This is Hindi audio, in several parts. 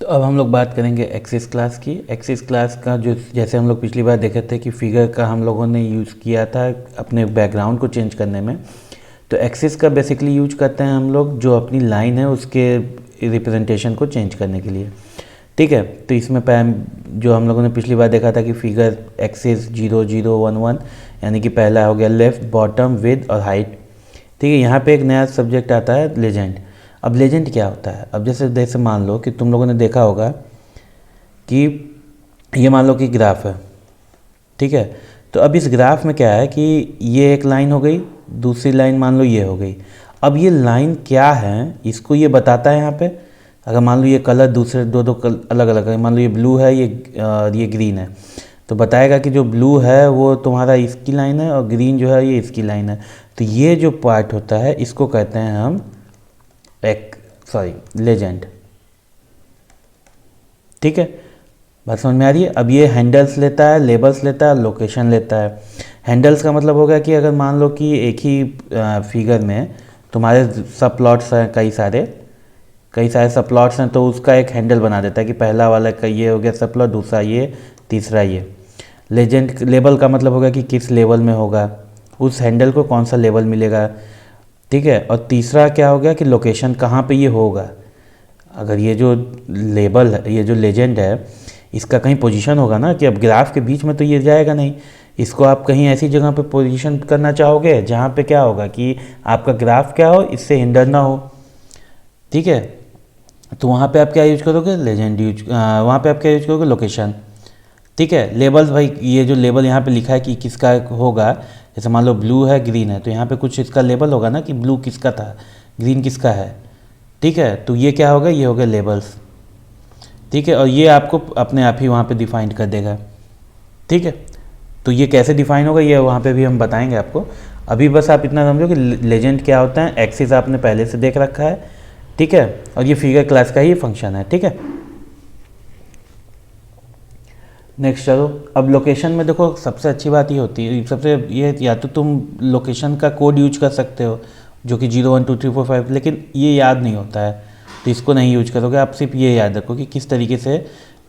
तो अब हम लोग बात करेंगे एक्सिस क्लास की। एक्सिस क्लास का जो जैसे हम लोग पिछली बार देखे थे कि फिगर का हम लोगों ने यूज़ किया था अपने बैकग्राउंड को चेंज करने में, तो एक्सिस का बेसिकली यूज करते हैं हम लोग जो अपनी लाइन है उसके रिप्रेजेंटेशन को चेंज करने के लिए। ठीक है, तो इसमें जो हम लोगों ने पिछली बार देखा था कि फिगर एक्सिस 0 0 1 1 यानी कि पहला हो गया लेफ़्ट, बॉटम, विड्थ और हाइट। ठीक है, यहाँ पे एक नया सब्जेक्ट आता है लेजेंड। अब लेजेंड क्या होता है? अब जैसे मान लो कि तुम लोगों ने देखा होगा कि ये मान लो कि ग्राफ है। ठीक है, तो अब इस ग्राफ में क्या है कि ये एक लाइन हो गई, दूसरी लाइन मान लो ये हो गई। अब ये लाइन क्या है इसको ये बताता है यहाँ पे। अगर मान लो ये कलर दूसरे दो अलग अलग है, मान लो ये ब्लू है, ये ग्रीन है, तो बताएगा कि जो ब्लू है वो तुम्हारा इसकी लाइन है और ग्रीन जो है ये इसकी लाइन है। तो ये जो पार्ट होता है इसको कहते हैं हम लेजेंड। ठीक है, बात समझ में आ रही है? अब ये हैंडल्स लेता है, लेबल्स लेता है, लोकेशन लेता है। हैंडल्स का मतलब होगा कि अगर मान लो कि एक ही फिगर में तुम्हारे सब प्लॉट्स हैं, कई सारे सब प्लॉट्स हैं, तो उसका एक हैंडल बना देता है कि पहला वाला का ये हो गया सब प्लॉट, दूसरा ये, तीसरा ये। लेजेंड लेबल का मतलब होगा कि किस लेवल में होगा, उस हैंडल को कौन सा लेवल मिलेगा। ठीक है, और तीसरा क्या हो गया कि लोकेशन कहाँ पे ये होगा। अगर ये जो लेबल है, ये जो लेजेंड है, इसका कहीं पोजीशन होगा ना, कि अब ग्राफ के बीच में तो ये जाएगा नहीं, इसको आप कहीं ऐसी जगह पे पोजीशन करना चाहोगे जहाँ पे क्या होगा कि आपका ग्राफ क्या हो, इससे हिंडर ना हो। ठीक है, तो वहाँ पे आप क्या यूज करोगे? लेजेंड वहाँ पे आप क्या यूज करोगे? लोकेशन। ठीक है, लेबल्स भाई, ये जो लेबल यहाँ पे लिखा है कि किसका होगा, जैसे मान लो ब्लू है, ग्रीन है, तो यहाँ पे कुछ इसका लेबल होगा ना कि ब्लू किसका था, ग्रीन किसका है। ठीक है, तो ये क्या होगा? ये हो गया लेबल्स। ठीक है, और ये आपको अपने आप ही वहाँ पे डिफाइन कर देगा। ठीक है, तो ये कैसे डिफाइन होगा ये वहाँ पे भी हम बताएंगे आपको। अभी बस आप इतना समझो कि लेजेंड क्या होता है। एक्सिस आपने पहले से देख रखा है। ठीक है, और ये फिगर क्लास का ही फंक्शन है। ठीक है, नेक्स्ट चलो। अब लोकेशन में देखो सबसे अच्छी बात ये होती है, सबसे ये या तो तुम लोकेशन का कोड यूज कर सकते हो जो कि 0 1 2 3 4 5, लेकिन ये याद नहीं होता है तो इसको नहीं यूज करोगे। आप सिर्फ ये याद रखो कि किस तरीके से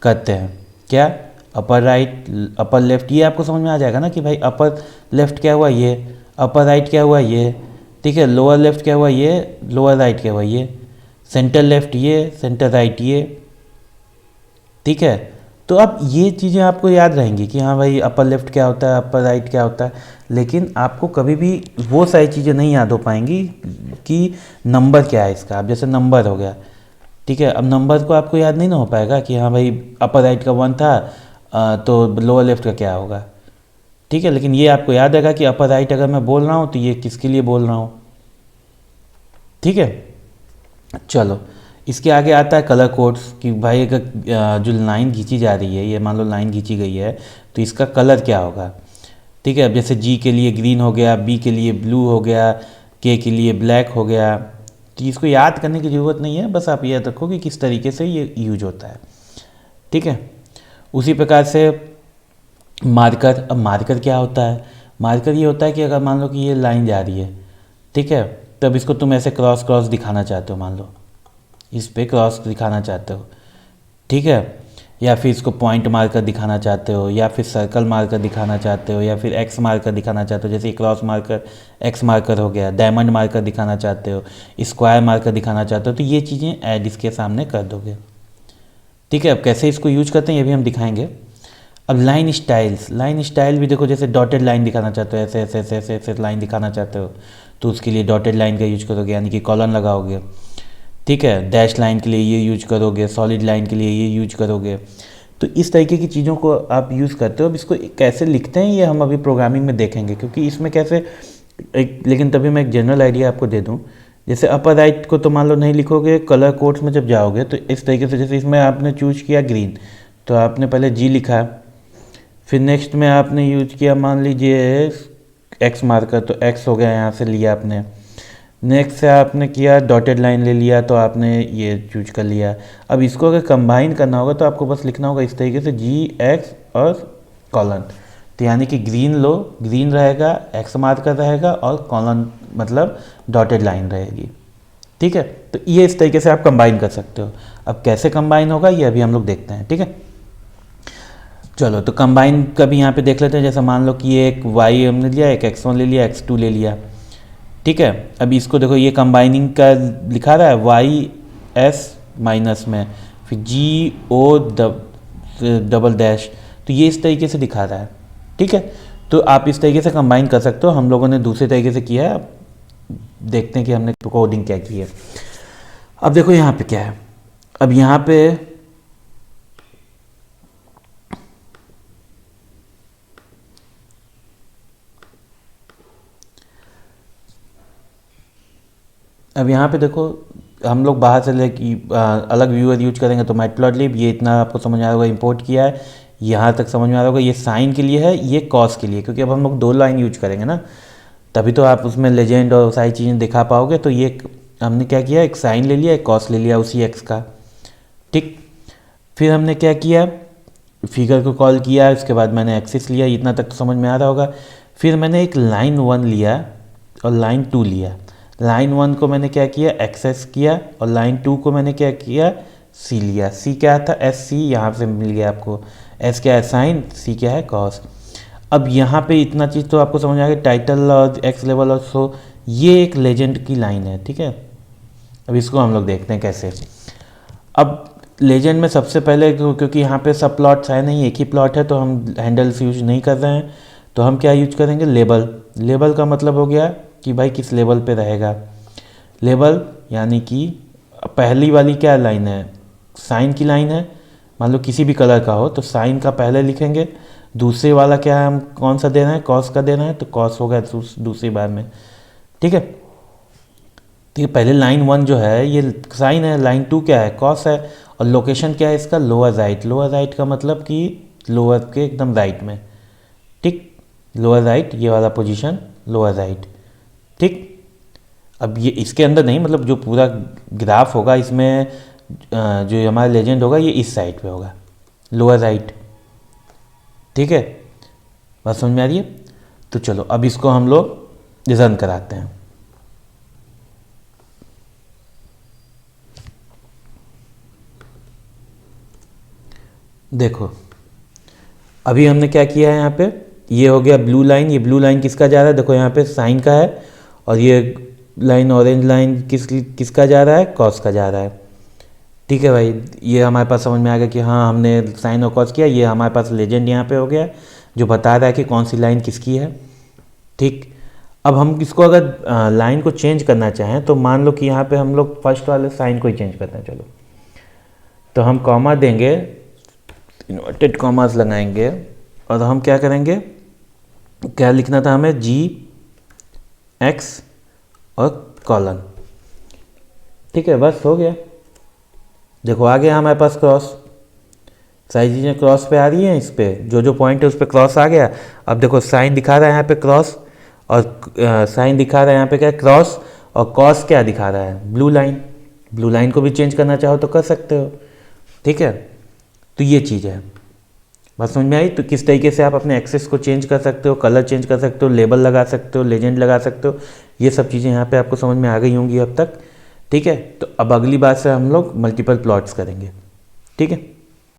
करते हैं। क्या? अपर राइट, अपर लेफ्ट, ये आपको समझ में आ जाएगा ना कि भाई अपर लेफ्ट क्या हुआ ये, अपर राइट क्या हुआ ये। ठीक है, लोअर लेफ्ट क्या हुआ ये, लोअर राइट क्या हुआ ये, सेंटर लेफ्ट ये, सेंटर राइट ये। ठीक है, तो अब ये चीज़ें आपको याद रहेंगी कि हाँ भाई अपर लेफ्ट क्या होता है, अपर राइट क्या होता है, लेकिन आपको कभी भी वो सारी चीज़ें नहीं याद हो पाएंगी कि नंबर क्या है इसका। अब जैसे नंबर हो गया, ठीक है, अब नंबर को आपको याद नहीं ना हो पाएगा कि हाँ भाई अपर राइट का 1 था, तो लोअर लेफ्ट का क्या होगा। ठीक है, लेकिन ये आपको याद रहेगा कि अपर राइट अगर मैं बोल रहा हूँ तो ये किसके लिए बोल रहा हूँ। ठीक है, चलो इसके आगे आता है कलर कोड्स कि भाई अगर जो लाइन खींची जा रही है, ये मान लो लाइन खींची गई है, तो इसका कलर क्या होगा। ठीक है, अब जैसे जी के लिए ग्रीन हो गया, बी के लिए ब्लू हो गया, के लिए ब्लैक हो गया। तो इसको याद करने की ज़रूरत नहीं है, बस आप याद रखो कि किस तरीके से ये यूज होता है। ठीक है, उसी प्रकार से मार्कर। अब मार्कर क्या होता है? मार्कर ये होता है कि अगर मान लो कि ये लाइन जा रही है, ठीक है, तब इसको तुम ऐसे क्रॉस क्रॉस दिखाना चाहते हो, मान लो इस पे क्रॉस दिखाना चाहते हो। ठीक है, या फिर इसको पॉइंट मार्कर दिखाना चाहते हो, या फिर सर्कल मार्कर दिखाना चाहते हो, या फिर एक्स मार्कर दिखाना चाहते हो। जैसे क्रॉस मार्कर एक्स मार्कर हो गया, डायमंड मार्कर दिखाना चाहते हो, स्क्वायर मार्कर दिखाना चाहते हो, तो ये चीज़ें ऐड इसके सामने कर दोगे। ठीक है, अब कैसे इसको यूज करते हैं ये भी हम दिखाएंगे। अब लाइन स्टाइल्स, लाइन स्टाइल भी देखो, जैसे डॉटेड लाइन दिखाना चाहते हो, ऐसे ऐसे ऐसे ऐसे ऐसे लाइन दिखाना चाहते हो, तो उसके लिए डॉटेड लाइन का यूज करोगे, यानी कि कॉलन लगाओगे। ठीक है, डैश लाइन के लिए ये यूज करोगे, सॉलिड लाइन के लिए ये यूज करोगे। तो इस तरीके की चीज़ों को आप यूज़ करते हो। अब इसको कैसे लिखते हैं ये हम अभी प्रोग्रामिंग में देखेंगे, क्योंकि इसमें कैसे लेकिन तभी मैं एक जनरल आइडिया आपको दे दूं। जैसे अपर राइट को तो मान लो नहीं लिखोगे, कलर कोड्स में जब जाओगे तो इस तरीके से, जैसे इसमें आपने चूज किया ग्रीन, तो आपने पहले जी लिखा, फिर नेक्स्ट में आपने यूज किया मान लीजिए एक्स मार्कर, तो एक्स हो गया, यहाँ से लिया आपने। नेक्स्ट से आपने किया डॉटेड लाइन ले लिया, तो आपने ये चूज कर लिया। अब इसको अगर कंबाइन करना होगा तो आपको बस लिखना होगा इस तरीके से जी एक्स और कॉलन। तो यानी कि ग्रीन लो, ग्रीन रहेगा, एक्स मार्कर रहेगा और कॉलन मतलब डॉटेड लाइन रहेगी। ठीक है, तो ये इस तरीके से आप कंबाइन कर सकते हो। अब कैसे कंबाइन होगा ये अभी हम लोग देखते हैं, ठीक है। चलो तो कंबाइन का भी यहाँ पे देख लेते हैं। जैसे मान लो कि ये एक y हमने लिया, एक x1 ले लिया, x2 ले लिया, ठीक है। अब इसको देखो, ये कंबाइनिंग का लिखा रहा है y s माइनस में, फिर g o डबल डैश, तो ये इस तरीके से दिखा रहा है, ठीक है। तो आप इस तरीके से कंबाइन कर सकते हो। हम लोगों ने दूसरे तरीके से किया है, अब देखते हैं कि हमने कोडिंग क्या की है। अब देखो यहाँ पे क्या है, अब यहाँ पे देखो, हम लोग बाहर से अलग व्यूअर यूज करेंगे तो मैटप्लॉटलिब, ये इतना आपको समझ में आ रहा होगा, इंपोर्ट किया है, यहाँ तक समझ में आ रहा होगा। ये साइन के लिए है, ये कॉस के लिए, क्योंकि अब हम लोग 2 लाइन यूज करेंगे ना, तभी तो आप उसमें लेजेंड और सारी चीज़ें दिखा पाओगे। तो ये हमने क्या किया, एक साइन ले लिया, एक कॉस ले लिया उसी एक्स का, ठीक। फिर हमने क्या किया, फिगर को कॉल किया, उसके बाद मैंने एक्सिस लिया, इतना तक तो समझ में आ रहा होगा। फिर मैंने एक लाइन 1 लिया और लाइन 2 लिया। लाइन 1 को मैंने क्या किया, एक्सेस किया, और लाइन 2 को मैंने क्या किया, सी लिया। सी क्या था, एस सी, यहाँ से मिल गया आपको। एस क्या है, साइन, सी क्या है, कॉस। अब यहाँ पे इतना चीज़ तो आपको समझ आ गया, टाइटल और एक्स लेवल और सो, ये एक लेजेंड की लाइन है, ठीक है। अब इसको हम लोग देखते हैं कैसे। अब लेजेंड में सबसे पहले, क्योंकि यहाँ पे सब प्लॉट्स है नहीं, एक ही प्लॉट है, तो हम हैंडल्स यूज नहीं कर रहे हैं, तो हम क्या यूज करेंगे, लेबल। लेबल का मतलब हो गया कि भाई किस लेवल पे रहेगा। लेबल यानी कि पहली वाली क्या लाइन है, साइन की लाइन है, मान लो किसी भी कलर का हो तो साइन का पहले लिखेंगे। दूसरे वाला क्या है, हम कौन सा देना है, कॉस का देना है, तो कॉस हो गया दूसरी बार में, ठीक है। ठीक है, पहले लाइन 1 जो है ये साइन है, लाइन 2 क्या है, कॉस है, और लोकेशन क्या है इसका, लोअर राइट। लोअर राइट का मतलब कि लोअर के एकदम राइट में, ठीक। लोअर राइट, ये वाला पोजीशन लोअर राइट, ठीक। अब ये इसके अंदर नहीं, मतलब जो पूरा ग्राफ होगा इसमें, जो हमारा लेजेंड होगा ये इस साइड पे होगा, लोअर राइट, ठीक है। बात समझ में आ रही है। तो चलो अब इसको हम लोग रन कराते हैं। देखो अभी हमने क्या किया है, यहाँ पे ये हो गया ब्लू लाइन। ये ब्लू लाइन किसका जा रहा है, देखो यहाँ पे साइन का है, और ये लाइन ऑरेंज लाइन किसका जा रहा है, कॉस का जा रहा है, ठीक है भाई। ये हमारे पास समझ में आ गया कि हाँ हमने साइन और कॉस किया। ये हमारे पास लेजेंड यहाँ पे हो गया जो बता रहा है कि कौन सी लाइन किसकी है, ठीक। अब हम इसको अगर लाइन को चेंज करना चाहें तो मान लो कि यहाँ पे हम लोग फर्स्ट वाले साइन को ही चेंज करते हैं। चलो तो हम कॉमा देंगे, इन्वर्टेड कॉमास लगाएंगे, और हम क्या करेंगे, क्या लिखना था हमें, जी एक्स और कॉलन, ठीक है। बस हो गया, देखो आ गया हमारे पास क्रॉस, सारी चीज़ें क्रॉस पे आ रही हैं, इस पे जो पॉइंट है उस पर क्रॉस आ गया। अब देखो साइन दिखा रहा है यहाँ पे क्रॉस, और साइन दिखा रहा है यहाँ पे क्या, क्रॉस, और कॉस क्या दिखा रहा है, ब्लू लाइन। ब्लू लाइन को भी चेंज करना चाहो तो कर सकते हो, ठीक है। तो ये चीज़ है, बात समझ में आई। तो किस तरीके से आप अपने एक्सेस को चेंज कर सकते हो, कलर चेंज कर सकते हो, लेबल लगा सकते हो, लेजेंड लगा सकते हो, ये सब चीज़ें यहाँ पे आपको समझ में आ गई होंगी अब तक, ठीक है। तो अब अगली बार से हम लोग मल्टीपल प्लॉट्स करेंगे, ठीक है।